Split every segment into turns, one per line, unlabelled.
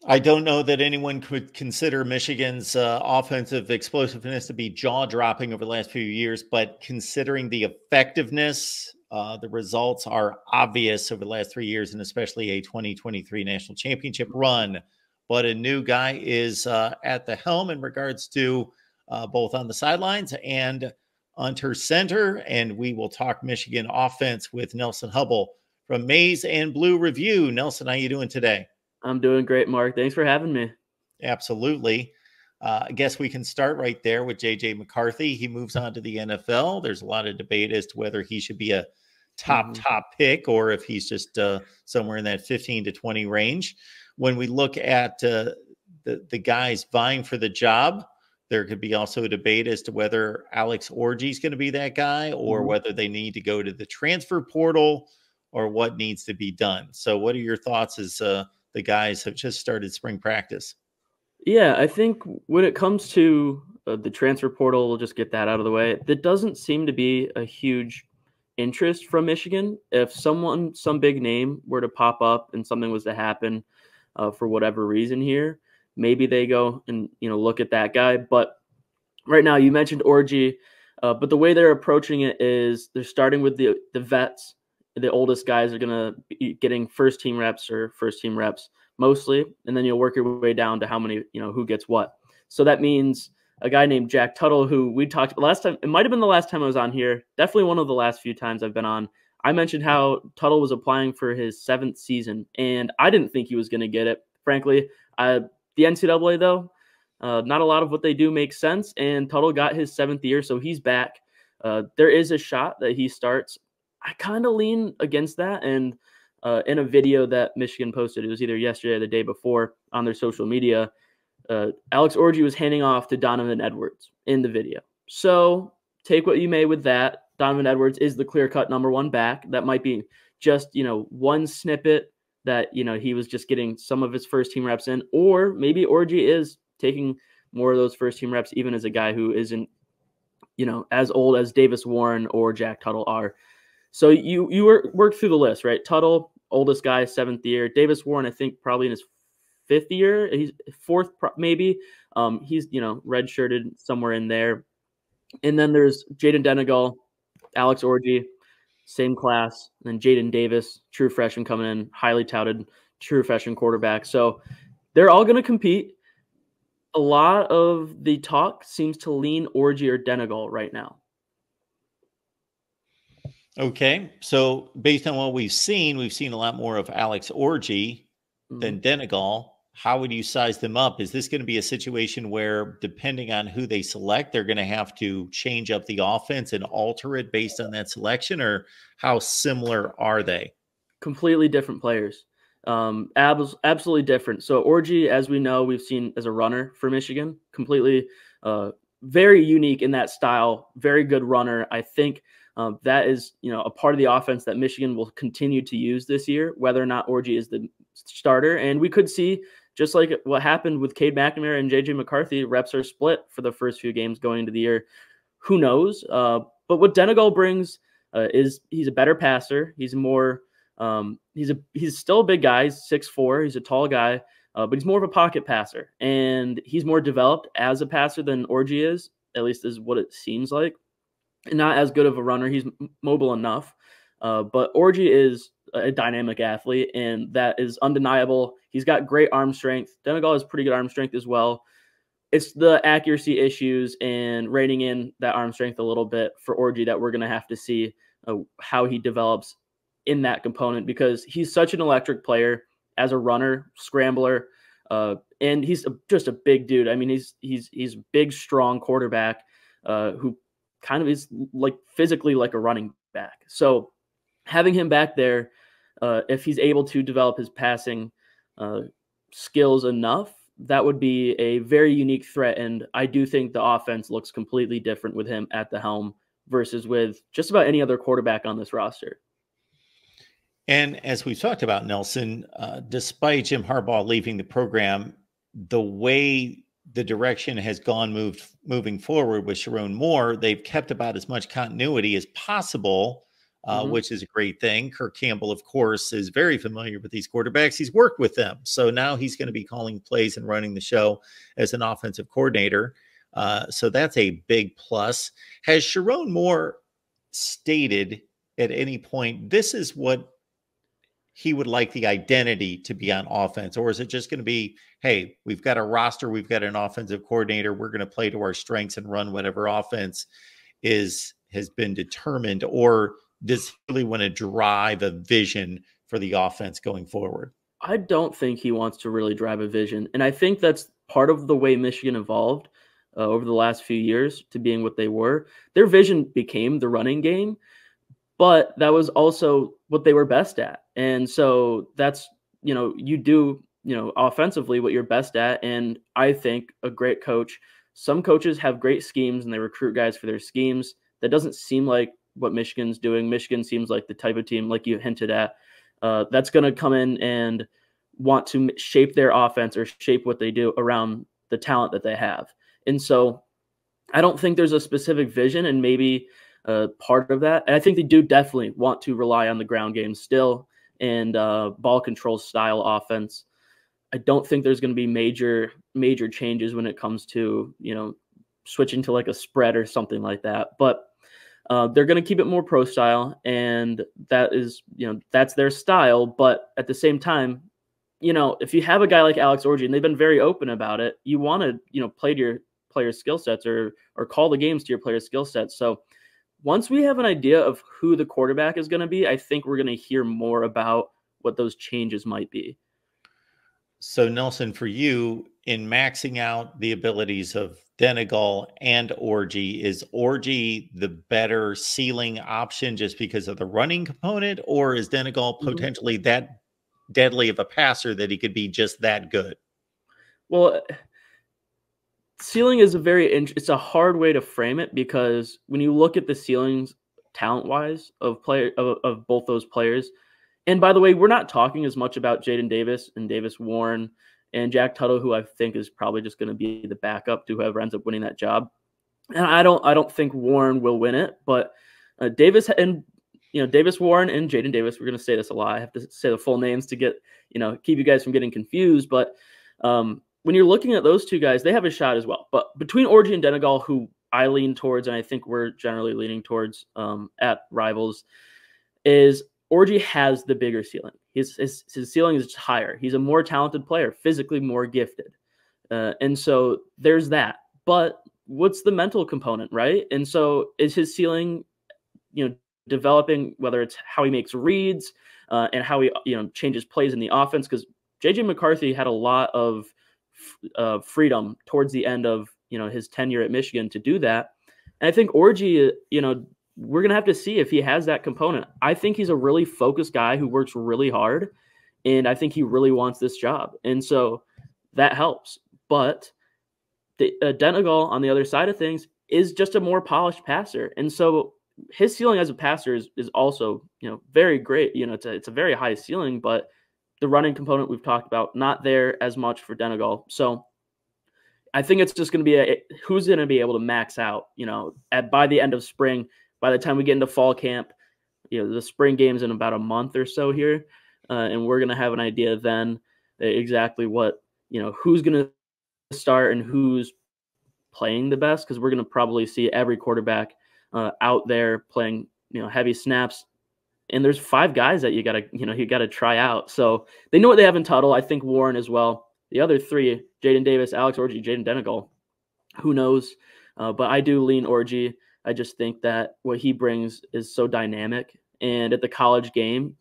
I don't know that anyone could consider Michigan's offensive explosiveness to be jaw-dropping over the last few years, but considering the effectiveness, the results are obvious over the last 3 years, and especially a 2023 national championship run. But a new guy is at the helm in regards to both on the sidelines and under center, and we will talk Michigan offense with Nelson Hubble from Maize and Blue Review. Nelson, how you doing today?
I'm doing great, Mark. Thanks for having me.
Absolutely. I guess we can start right there with J.J. McCarthy. He moves on to the NFL. There's a lot of debate as to whether he should be a top pick or if he's just somewhere in that 15 to 20 range. When we look at the guys vying for the job, there could be also a debate as to whether Alex Orji is going to be that guy or whether they need to go to the transfer portal or what needs to be done. So what are your thoughts as the guys have just started spring practice?
Yeah, I think when it comes to the transfer portal, we'll just get that out of the way. There doesn't seem to be a huge interest from Michigan. If some big name were to pop up and something was to happen for whatever reason here, maybe they go and look at that guy. But right now, you mentioned Orji, but the way they're approaching it is they're starting with the vets. The oldest guys are going to be getting first team reps mostly, and then you'll work your way down to how many, who gets what. So that means a guy named Jack Tuttle, who we talked about last time. It might have been the last time I was on here. Definitely one of the last few times I've been on. I mentioned how Tuttle was applying for his 7th season, and I didn't think he was going to get it. Frankly, the NCAA, though, not a lot of what they do makes sense, and Tuttle got his 7th year, so he's back. There is a shot that he starts. I kind of lean against that, and in a video that Michigan posted, it was either yesterday or the day before on their social media, Alex Orji was handing off to Donovan Edwards in the video. So take what you may with that. Donovan Edwards is the clear-cut #1 back. That might be just, one snippet that, he was just getting some of his first-team reps in, or maybe Orji is taking more of those first-team reps, even as a guy who isn't, as old as Davis Warren or Jack Tuttle are. So you work through the list, right? Tuttle, oldest guy, 7th year. Davis Warren, I think probably in his 5th year. He's 4th, maybe. He's, redshirted somewhere in there. And then there's Jaden Denegal, Alex Orji, same class. And then Jaden Davis, true freshman coming in, highly touted true freshman quarterback. So they're all going to compete. A lot of the talk seems to lean Orji or Denegal right now.
Okay, so based on what we've seen a lot more of Alex Orji than Denegal. How would you size them up? Is this going to be a situation where, depending on who they select, they're going to have to change up the offense and alter it based on that selection, or how similar are they?
Completely different players. Absolutely different. So Orji, as we know, we've seen as a runner for Michigan, completely very unique in that style, very good runner. I think that is, a part of the offense that Michigan will continue to use this year, whether or not Orji is the starter. And we could see, just like what happened with Cade McNamara and J.J. McCarthy, reps are split for the first few games going into the year. Who knows? But what Denegal brings is he's a better passer. He's more he's still a big guy. He's 6'4". He's a tall guy, but he's more of a pocket passer. And he's more developed as a passer than Orji is, at least is what it seems like. And not as good of a runner. He's mobile enough. But Orji is a dynamic athlete, and that is undeniable. He's got great arm strength. Denegal has pretty good arm strength as well. It's the accuracy issues and reining in that arm strength a little bit for Orji that we're going to have to see how he develops in that component, because he's such an electric player as a runner, scrambler, and he's just a big dude. I mean, he's big, strong quarterback who kind of is like physically like a running back. So having him back there, if he's able to develop his passing skills enough, that would be a very unique threat. And I do think the offense looks completely different with him at the helm versus with just about any other quarterback on this roster.
And as we've talked about, Nelson, despite Jim Harbaugh leaving the program, the way the direction has gone moving forward with Sharon Moore, they've kept about as much continuity as possible. which is a great thing. Kirk Campbell, of course, is very familiar with these quarterbacks. He's worked with them. So now he's going to be calling plays and running the show as an offensive coordinator. So that's a big plus. Has Sharon Moore stated at any point, this is what he would like the identity to be on offense? Or is it just going to be, hey, we've got a roster, we've got an offensive coordinator, we're going to play to our strengths and run whatever offense has been determined? Or does he really want to drive a vision for the offense going forward?
I don't think he wants to really drive a vision. And I think that's part of the way Michigan evolved over the last few years to being what they were. Their vision became the running game, but that was also what they were best at. And so that's, you do, offensively what you're best at. And I think a great coach, some coaches have great schemes and they recruit guys for their schemes. That doesn't seem like what Michigan's doing. Michigan seems like the type of team, like you hinted at, that's going to come in and want to shape their offense or shape what they do around the talent that they have. And so I don't think there's a specific vision, and maybe part of that. And I think they do definitely want to rely on the ground game still and ball control style offense. I don't think there's going to be major changes when it comes to, switching to like a spread or something like that. But they're going to keep it more pro style, and that is, that's their style. But at the same time, if you have a guy like Alex Orji, and they've been very open about it, you want to, play to your players' skill sets or call the games to your players' skill sets. So once we have an idea of who the quarterback is going to be, I think we're going to hear more about what those changes might be.
So Nelson, for you, in maxing out the abilities of Denegal and Orji, is Orji the better ceiling option just because of the running component, or is Denegal potentially that deadly of a passer that he could be just that good?
Well, ceiling is it's a hard way to frame it, because when you look at the ceilings talent-wise of both those players, and by the way, we're not talking as much about Jaden Davis and Davis Warren and Jack Tuttle, who I think is probably just going to be the backup to whoever ends up winning that job. And I don't think Warren will win it, but Davis and Davis Warren and Jaden Davis. We're going to say this a lot. I have to say the full names to get keep you guys from getting confused. But when you're looking at those two guys, they have a shot as well. But between Orji and Denegal, who I lean towards, and I think we're generally leaning towards at Rivals, is Orji has the bigger ceiling. His ceiling is higher. He's a more talented player, physically more gifted. And so there's that. But what's the mental component, right? And so is his ceiling, developing, whether it's how he makes reads and how he, changes plays in the offense? Because J.J. McCarthy had a lot of freedom towards the end of, his tenure at Michigan to do that. And I think Orji, we're going to have to see if he has that component. I think he's a really focused guy who works really hard, and I think he really wants this job. And so that helps. But Denegal, on the other side of things, is just a more polished passer. And so his ceiling as a passer is also, very great. It's a very high ceiling, but the running component we've talked about, not there as much for Denegal. So I think it's just going to be who's going to be able to max out, by the end of spring. By the time we get into fall camp, the spring game's in about a month or so here, and we're going to have an idea then exactly what, who's going to start and who's playing the best, because we're going to probably see every quarterback out there playing, heavy snaps. And there's 5 guys that you got to try out. So they know what they have in Tuttle. I think Warren as well. The other 3, Jaden Davis, Alex Orji, Jaden Denegal, who knows? But I do lean Orji. I just think that what he brings is so dynamic. And at the college game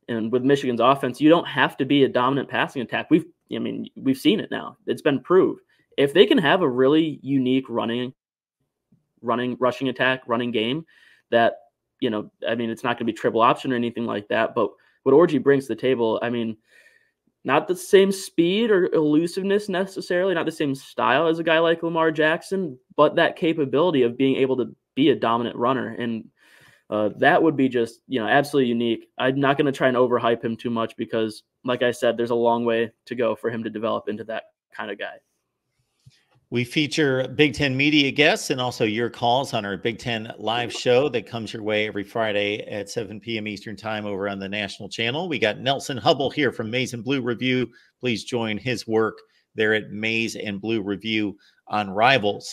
and with Michigan's offense, you don't have to be a dominant passing attack. We've seen it now. It's been proved. If they can have a really unique rushing attack, running game that, it's not going to be triple option or anything like that. But what Orji brings to the table, not the same speed or elusiveness necessarily, not the same style as a guy like Lamar Jackson, but that capability of being able to be a dominant runner. And that would be just, absolutely unique. I'm not going to try and overhype him too much because, like I said, there's a long way to go for him to develop into that kind of guy.
We feature Big Ten media guests and also your calls on our Big Ten live show that comes your way every Friday at 7 p.m. Eastern Time over on the national channel. We got Nelson Hubble here from Maize and Blue Review. Please join his work there at Maize and Blue Review on Rivals.